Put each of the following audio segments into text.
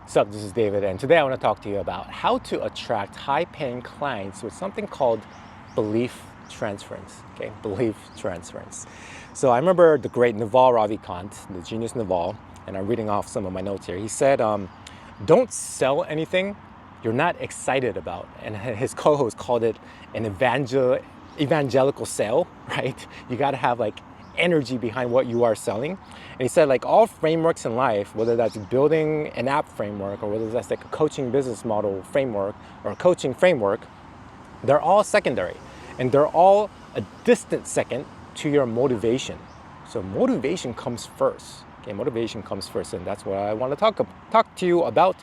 Sup, this is David, and today I want to talk to you about how to attract high-paying clients with something called belief transference. Okay, belief transference. So I remember the great Naval Ravikant, the genius Naval, and I'm reading off some of my notes here. He said, "Don't sell anything you're not excited about," and his co-host called it an evangelical sale. Right? You got to have like energy behind what you are selling. And he said, like, all frameworks in life, whether that's building an app framework or whether that's like a coaching business model framework or a coaching framework, they're all secondary and they're all a distant second to your motivation. So motivation comes first. Okay, motivation comes first, and that's what I want to talk to you about,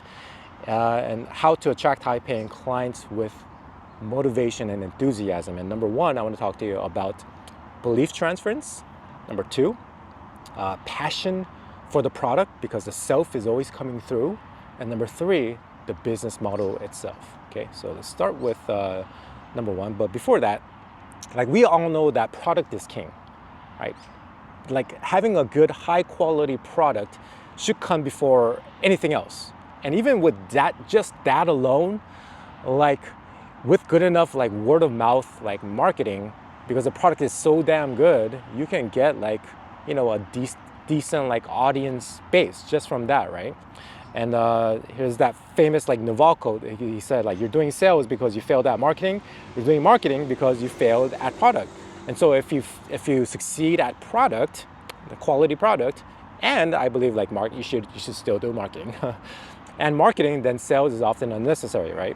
and how to attract high-paying clients with motivation and enthusiasm. And number one, I want to talk to you about belief transference. Number two, passion for the product, because the self is always coming through. And number three, the business model itself. Okay, so let's start with number one. But before that, like, we all know that product is king, right? Like, having a good, high quality product should come before anything else. And even with that, just that alone, like, with good enough like word of mouth like marketing, because the product is so damn good, you can get like, you know, a decent like audience base just from that, right? And here's that famous like Naval quote. He said, like, you're doing sales because you failed at marketing. You're doing marketing because you failed at product. And so if you succeed at product, the quality product, and I believe like you should still do marketing. And marketing, then sales is often unnecessary, right?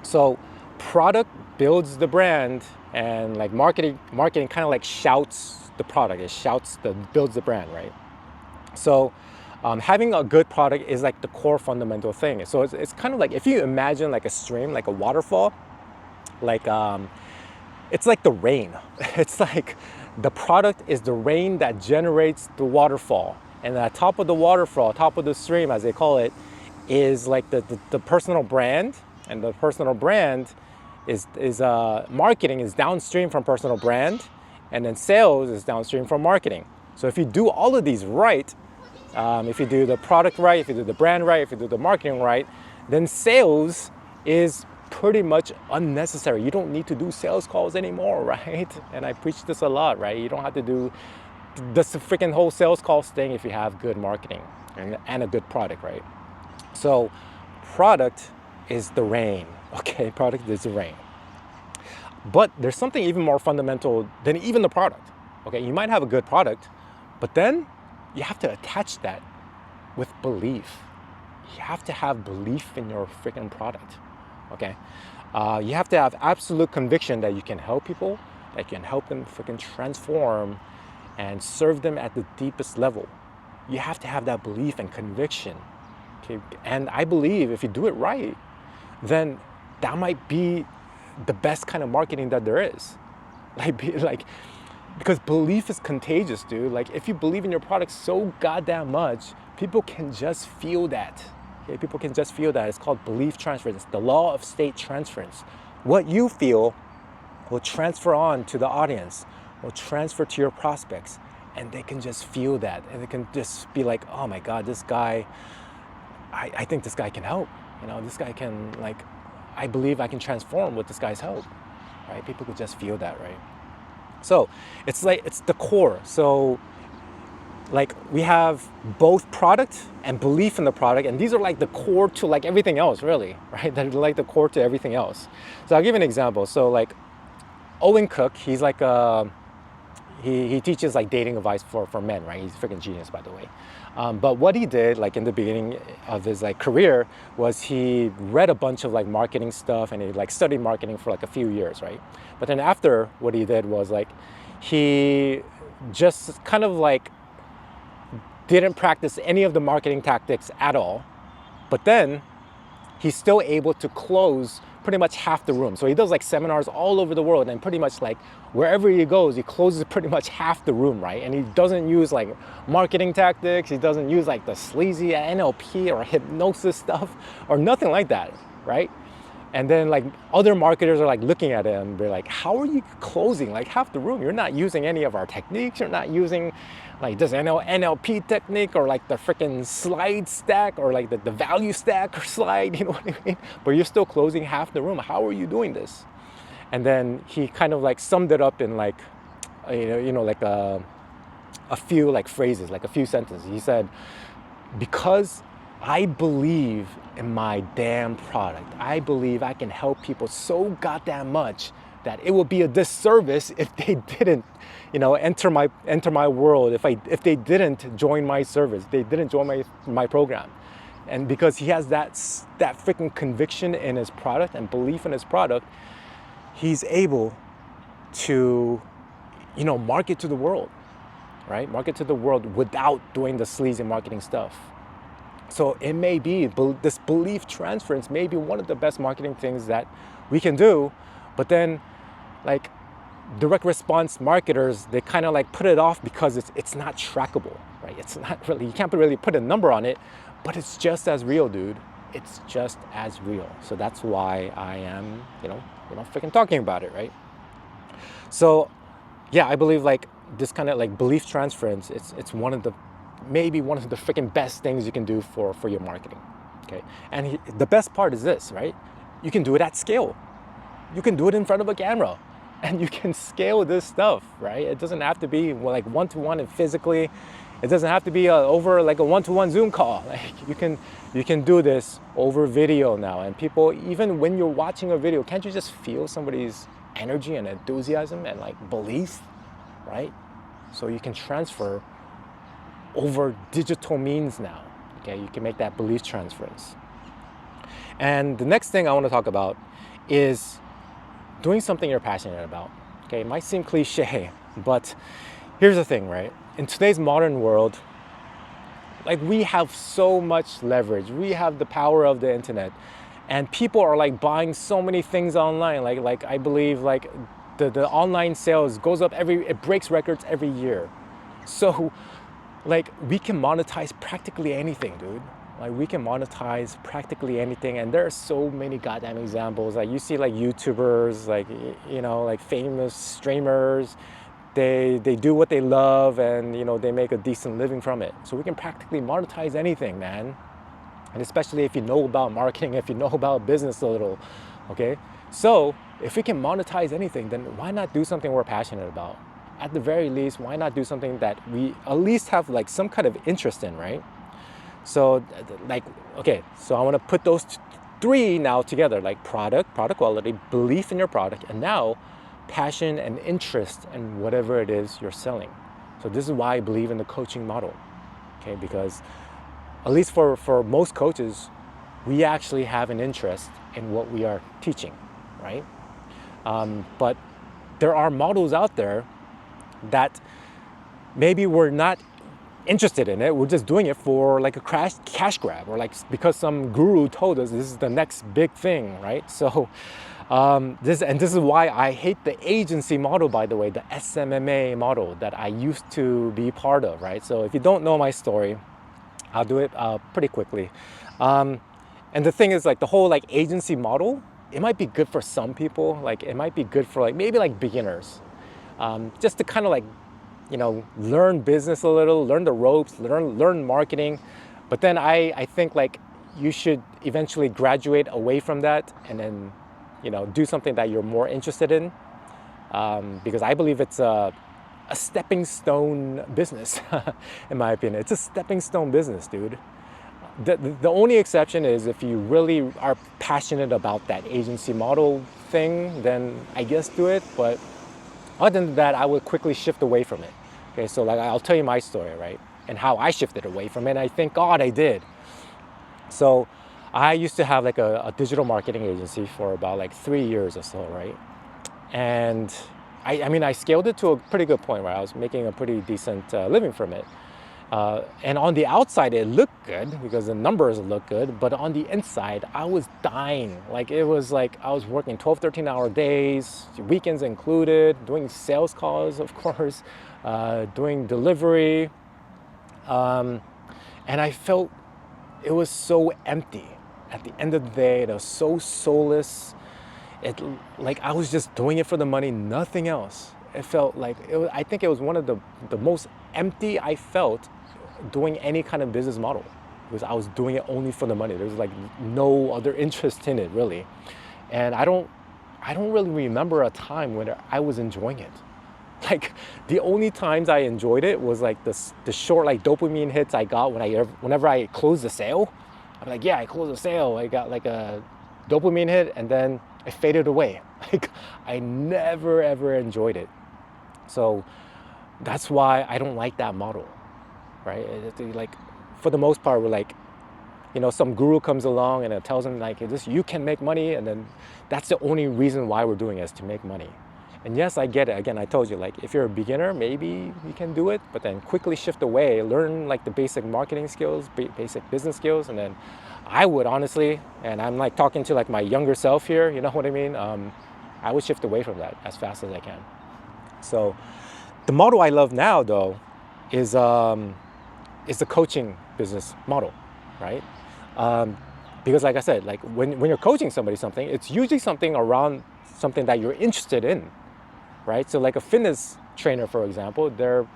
So product builds the brand, and like marketing kind of like shouts the product. It builds the brand, right? So having a good product is like the core fundamental thing. So it's kind of like, if you imagine like a stream, like a waterfall, like it's like the rain. It's like the product is the rain that generates the waterfall, and at top of the waterfall, top of the stream as they call it, is like the personal brand. And the personal brand is marketing is downstream from personal brand, and then sales is downstream from marketing. So if you do all of these right, if you do the product right, if you do the brand right, if you do the marketing right, then sales is pretty much unnecessary. You don't need to do sales calls anymore, right? And I preach this a lot, right? You don't have to do this freaking whole sales calls thing if you have good marketing and a good product, right? So product is the rain, okay? Product is the rain. But there's something even more fundamental than even the product, okay? You might have a good product, but then you have to attach that with belief. You have to have belief in your freaking product, okay? You have to have absolute conviction that you can help people, that you can help them freaking transform and serve them at the deepest level. You have to have that belief and conviction, okay? And I believe if you do it right, then that might be the best kind of marketing that there is. Because belief is contagious, dude. Like, if you believe in your product so goddamn much, people can just feel that. Okay? People can just feel that. It's called belief transference. It's the law of state transference. What you feel will transfer on to the audience, will transfer to your prospects, and they can just feel that. And they can just be like, oh my God, this guy, I think this guy can help. You know, this guy can, like, I believe I can transform with this guy's help, right? People could just feel that, right? So it's like, it's the core. So like, we have both product and belief in the product, and these are like the core to like everything else, really, right? They're like the core to everything else. So I'll give you an example. So like Owen Cook, he's like he teaches like dating advice for men, right? He's a freaking genius, by the way. But what he did, like in the beginning of his like career, was he read a bunch of like marketing stuff, and he like studied marketing for like a few years, right? But then after, what he did was like, he just kind of like didn't practice any of the marketing tactics at all. But then he's still able to close pretty much half the room. So he does like seminars all over the world, and pretty much like wherever he goes, he closes pretty much half the room, right? And he doesn't use like marketing tactics. He doesn't use like the sleazy NLP or hypnosis stuff or nothing like that, right? And then like other marketers are like looking at it and they're like, how are you closing like half the room? You're not using any of our techniques. You're not using like this NLP technique or like the freaking slide stack or like the value stack or slide, you know what I mean? But you're still closing half the room. How are you doing this? And then he kind of like summed it up in like, like a few like phrases, like a few sentences. He said, because I believe in my damn product. I believe I can help people so goddamn much that it would be a disservice if they didn't, enter my world. If they didn't join my service, they didn't join my program. And because he has that freaking conviction in his product and belief in his product, he's able to, market to the world, right? Market to the world without doing the sleazy marketing stuff. So it may be, this belief transference may be one of the best marketing things that we can do, but then like direct response marketers, they kind of like put it off because it's not trackable, right? It's not really, you can't really put a number on it, but it's just as real, dude. It's just as real. So that's why I am, freaking talking about it, right? So yeah, I believe like this kind of like belief transference, it's maybe one of the freaking best things you can do for your marketing, okay? And the best part is this, right? You can do it at scale. You can do it in front of a camera and you can scale this stuff, right? It doesn't have to be like one-to-one and physically. It doesn't have to be over like a one-to-one Zoom call. Like you can do this over video now. And people, even when you're watching a video, can't you just feel somebody's energy and enthusiasm and like belief, right? So you can transfer over digital means now, okay? You can make that belief transference. And the next thing I want to talk about is doing something you're passionate about, okay? It might seem cliche, but here's the thing, right? In today's modern world, like we have so much leverage. We have the power of the internet and people are like buying so many things online. Like I believe like the online sales goes up it breaks records every year. So like we can monetize practically anything, dude. Like we can monetize practically anything. And there are so many goddamn examples. Like you see like YouTubers, like, like famous streamers, they do what they love and, they make a decent living from it. So we can practically monetize anything, man. And especially if you know about marketing, if you know about business a little, okay? So if we can monetize anything, then why not do something we're passionate about? At the very least, why not do something that we at least have like some kind of interest in, right? So like, okay, so I want to put those three now together, like product quality, belief in your product, and now passion and interest in whatever it is you're selling. So this is why I believe in the coaching model, okay? Because at least for most coaches, we actually have an interest in what we are teaching, right? But there are models out there that maybe we're not interested in it. We're just doing it for like a cash grab or like because some guru told us this is the next big thing, right? So this is why I hate the agency model, by the way, the SMMA model that I used to be part of, right? So if you don't know my story, I'll do it pretty quickly. And the thing is like the whole like agency model, it might be good for some people. Like it might be good for like maybe like beginners. Just to kind of like, learn business a little, learn the ropes, learn marketing. But then I think like you should eventually graduate away from that and then, do something that you're more interested in. Because I believe it's a stepping stone business, in my opinion. It's a stepping stone business, dude. The only exception is if you really are passionate about that agency model thing, then I guess do it. But other than that, I would quickly shift away from it. Okay, so like I'll tell you my story, right? And how I shifted away from it. And I thank God I did. So I used to have like a digital marketing agency for about like 3 years or so, right? And I scaled it to a pretty good point where I was making a pretty decent living from it. And on the outside, it looked good because the numbers looked good. But on the inside, I was dying. Like it was like I was working 12, 13-hour days, weekends included, doing sales calls, of course, doing delivery. And I felt it was so empty. at the end of the day, it was so soulless. It, like, I was just doing it for the money, nothing else. It felt like, I think it was one of the most empty I felt doing any kind of business model, because I was doing it only for the money. There was like no other interest in it, really. And I don't really remember a time when I was enjoying it. Like, the only times I enjoyed it was like the short like dopamine hits I got whenever I closed the sale. I'm like, yeah, I closed the sale. I got like a dopamine hit, and then it faded away. Like, I never ever enjoyed it. So that's why I don't like that model, right? Like, for the most part, we're like, some guru comes along and it tells them like, this, you can make money, and then that's the only reason why we're doing it, is to make money. And yes, I get it. Again, I told you, like, if you're a beginner, maybe you can do it, but then quickly shift away, learn like the basic marketing skills, basic business skills, and then I would honestly, and I'm like talking to like my younger self here, you know what I mean? I would shift away from that as fast as I can. So the model I love now, though, is the coaching business model, right? Because like I said, like when you're coaching somebody something, it's usually something around something that you're interested in, right? So like a fitness trainer, for example, they're,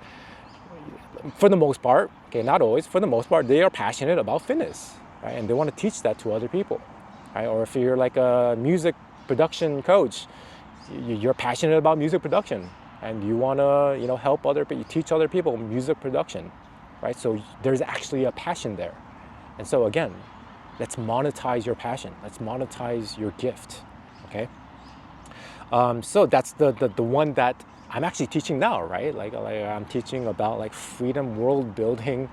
for the most part, okay, not always, for the most part, they are passionate about fitness, right? And they want to teach that to other people, right? Or if you're like a music production coach, you're passionate about music production, and you want to, help other people, teach other people music production, right? So there's actually a passion there. And so again, let's monetize your passion. Let's monetize your gift, okay? So that's the one that I'm actually teaching now, right? Like I'm teaching about like freedom world building,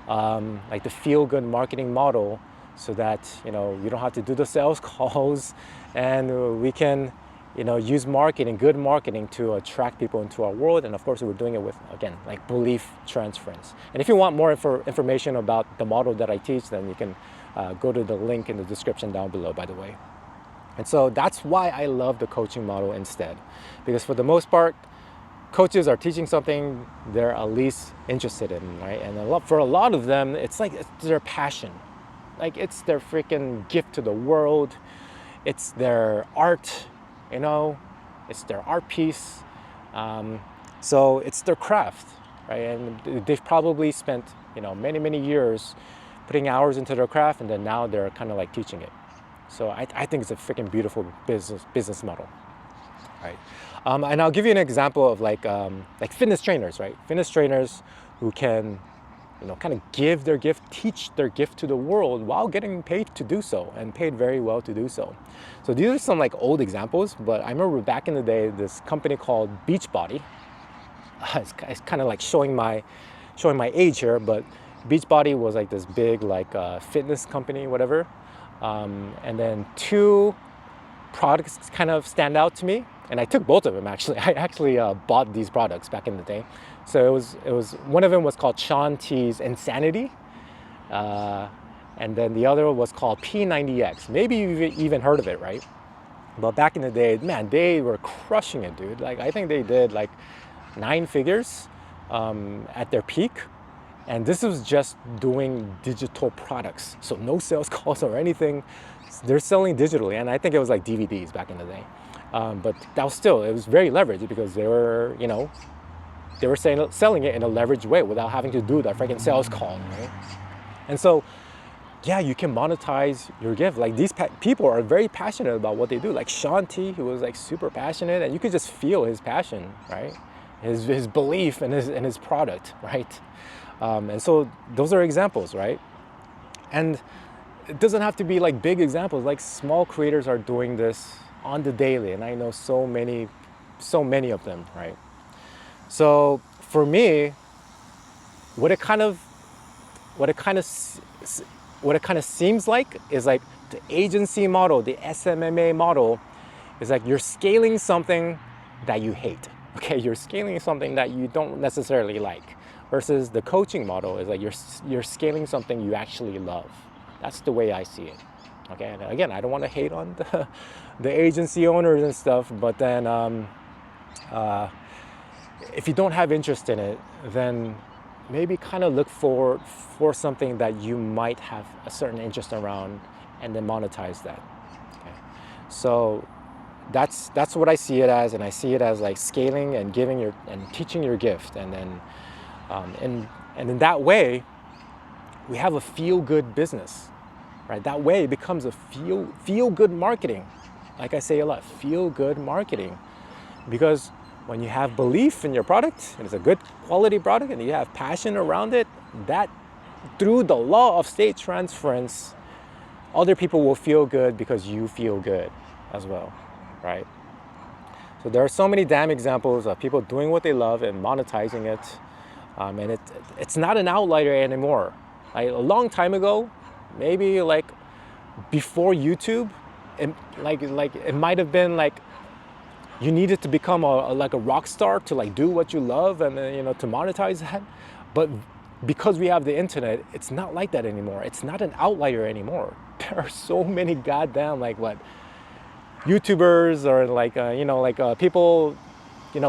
like the feel-good marketing model, so that, you don't have to do the sales calls, and we can, use marketing, good marketing, to attract people into our world. And of course, we're doing it with, again, like belief transference. And if you want more information about the model that I teach, then you can go to the link in the description down below, by the way. And so that's why I love the coaching model instead, because for the most part, coaches are teaching something they're at least interested in, right? And for a lot of them, it's their passion. Like, it's their freaking gift to the world. It's their art, it's their art piece. So it's their craft, right? And they've probably spent, many, many years putting hours into their craft, and then now they're kind of like teaching it. So I think it's a freaking beautiful business model, right? And I'll give you an example of like fitness trainers, right? Fitness trainers who can, kind of give their gift, teach their gift to the world while getting paid to do so, and paid very well to do so. So these are some like old examples, but I remember back in the day, this company called Beachbody. It's kind of like showing my age here, but Beachbody was like this big like fitness company, whatever. And then two products kind of stand out to me, and I took both of them actually. I actually bought these products back in the day. So it was one of them was called Shaun T's Insanity, and then the other was called P90X. Maybe you've even heard of it, right? But back in the day, man, they were crushing it, dude. Like, I think they did like 9 figures at their peak. And this was just doing digital products. So no sales calls or anything. They're selling digitally. And I think it was like DVDs back in the day. But that was still, it was very leveraged, because they were, they were selling it in a leveraged way without having to do that freaking sales call, right? And so, yeah, you can monetize your gift. Like, these people are very passionate about what they do. Like Shaun T, who was like super passionate, and you could just feel his passion, right? His belief in his product, right? And so those are examples, right? And it doesn't have to be like big examples. Like, small creators are doing this on the daily, and I know so many of them, right? So for me, what it kind of seems like is like the agency model, the SMMA model, is like you're scaling something that you hate. Okay, you're scaling something that you don't necessarily like. Versus the coaching model is like you're scaling something you actually love. That's the way I see it. Okay, and again, I don't want to hate on the agency owners and stuff, but then if you don't have interest in it, then maybe kind of look for something that you might have a certain interest around, and then monetize that. Okay. So that's what I see it as, and I see it as like scaling and giving your and teaching your gift, and then and in that way, we have a feel-good business, right? That way it becomes a feel-good marketing. Like I say a lot, feel-good marketing, because when you have belief in your product and it's a good quality product and you have passion around it, that through the law of state transference, other people will feel good because you feel good as well, right? So there are so many damn examples of people doing what they love and monetizing it, and it's not an outlier anymore. Like a long time ago, maybe like before YouTube, it might have been like you needed to become like a rock star to like do what you love and to monetize that. But because we have the internet, it's not like that anymore. It's not an outlier anymore. There are so many goddamn YouTubers or people,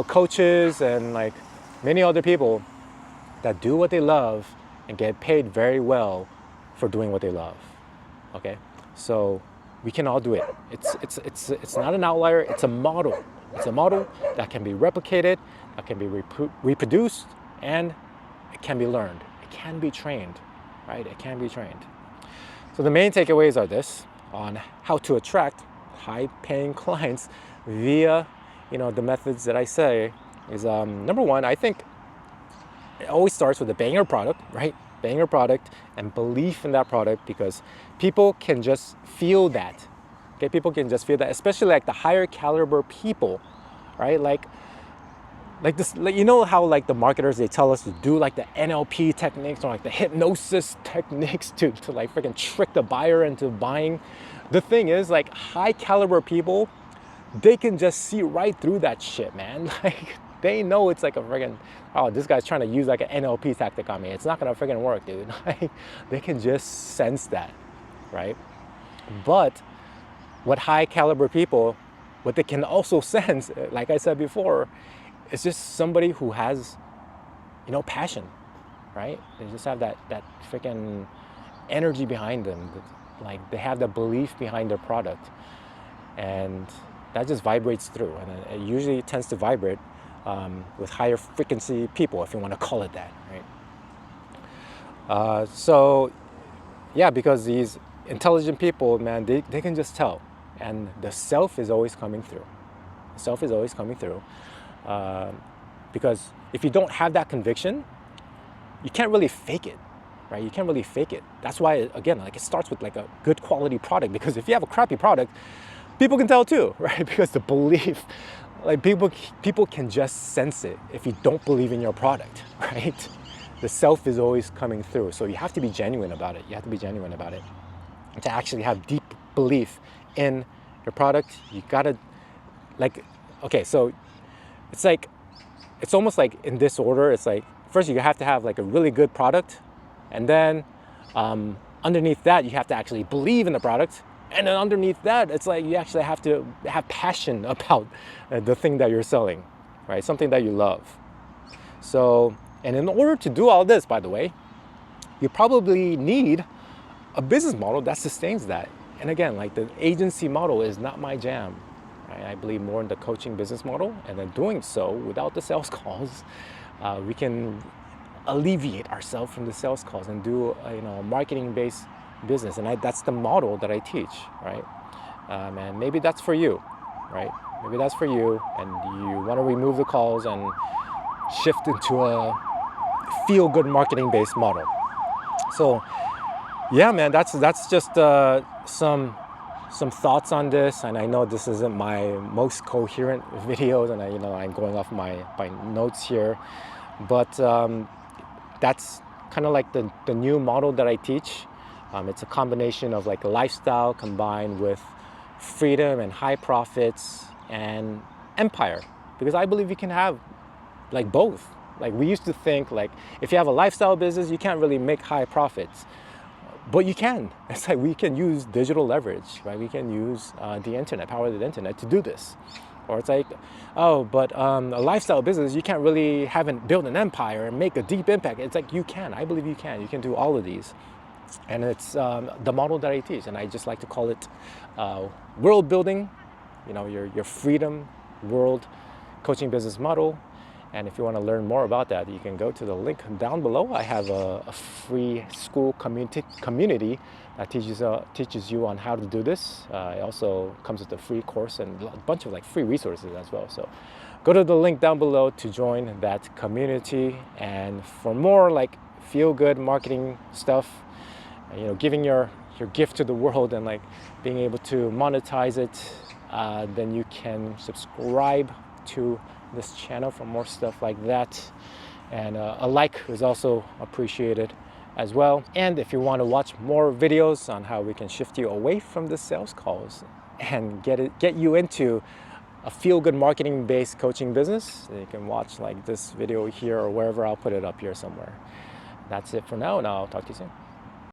coaches and like many other people that do what they love and get paid very well for doing what they love. Okay, so we can all do it. It's not an outlier. It's a model. It's a model that can be replicated, that can be reproduced, and it can be learned. It can be trained, right? It can be trained. So the main takeaways are this on how to attract high-paying clients via, the methods that I say is number one. I think it always starts with a banger product, right? Banger product and belief in that product, because people can just feel that. Okay, people can just feel that, especially like the higher caliber people, right? Like this, how like the marketers, they tell us to do like the NLP techniques or like the hypnosis techniques to like freaking trick the buyer into buying. The thing is, like high caliber people, they can just see right through that shit, man. Like they know it's like a friggin', oh, this guy's trying to use like an NLP tactic on me. It's not gonna friggin' work, dude. Like, they can just sense that, right? But what high caliber people, what they can also sense, like I said before, is just somebody who has, passion, right? They just have that freaking energy behind them. Like they have the belief behind their product, and that just vibrates through, and it usually tends to vibrate with higher frequency people, if you want to call it that, right? So yeah, because these intelligent people, man, they can just tell, and the self is always coming through. The self is always coming through, because if you don't have that conviction, you can't really fake it, right? You can't really fake it. That's why, again, like it starts with like a good quality product, because if you have a crappy product, people can tell too, right? Because the belief, like people can just sense it if you don't believe in your product, right? The self is always coming through. So you have to be genuine about it. You have to be genuine about it. And to actually have deep belief in your product, you gotta, like, okay, so it's almost like in this order. It's like, first you have to have like a really good product, and then underneath that, you have to actually believe in the product. And then underneath that, it's like you actually have to have passion about the thing that you're selling, right? Something that you love. So, and in order to do all this, by the way, you probably need a business model that sustains that. And again, like the agency model is not my jam, right? I believe more in the coaching business model, and then doing so without the sales calls, we can alleviate ourselves from the sales calls and do a marketing-based business. And that's the model that I teach, right? And maybe that's for you, right? Maybe that's for you, and you want to remove the calls and shift into a feel-good marketing-based model. So yeah, man, that's just some thoughts on this. And I know this isn't my most coherent videos, and I'm going off my notes here, but that's kind of like the new model that I teach. It's a combination of like a lifestyle combined with freedom and high profits and empire, because I believe you can have like both. Like we used to think like if you have a lifestyle business, you can't really make high profits, but you can. It's like we can use digital leverage, right? We can use the internet, power of the internet to do this, Or it's like, oh, but a lifestyle business, you can't really build an empire and make a deep impact. It's like, you can. I believe you can. You can do all of these. And it's the model that I teach. And I just like to call it world building, your freedom world coaching business model. And if you want to learn more about that, you can go to the link down below. I have a free school community that teaches you on how to do this. It also comes with a free course and a bunch of free resources as well. So go to the link down below to join that community. And for more feel-good marketing stuff, giving your gift to the world and being able to monetize it, then you can subscribe to this channel for more stuff like that. And a like is also appreciated as well. And if you want to watch more videos on how we can shift you away from the sales calls and get you into a feel-good marketing based coaching business, then you can watch this video here or wherever. I'll put it up here somewhere. That's it for now, and I'll talk to you soon.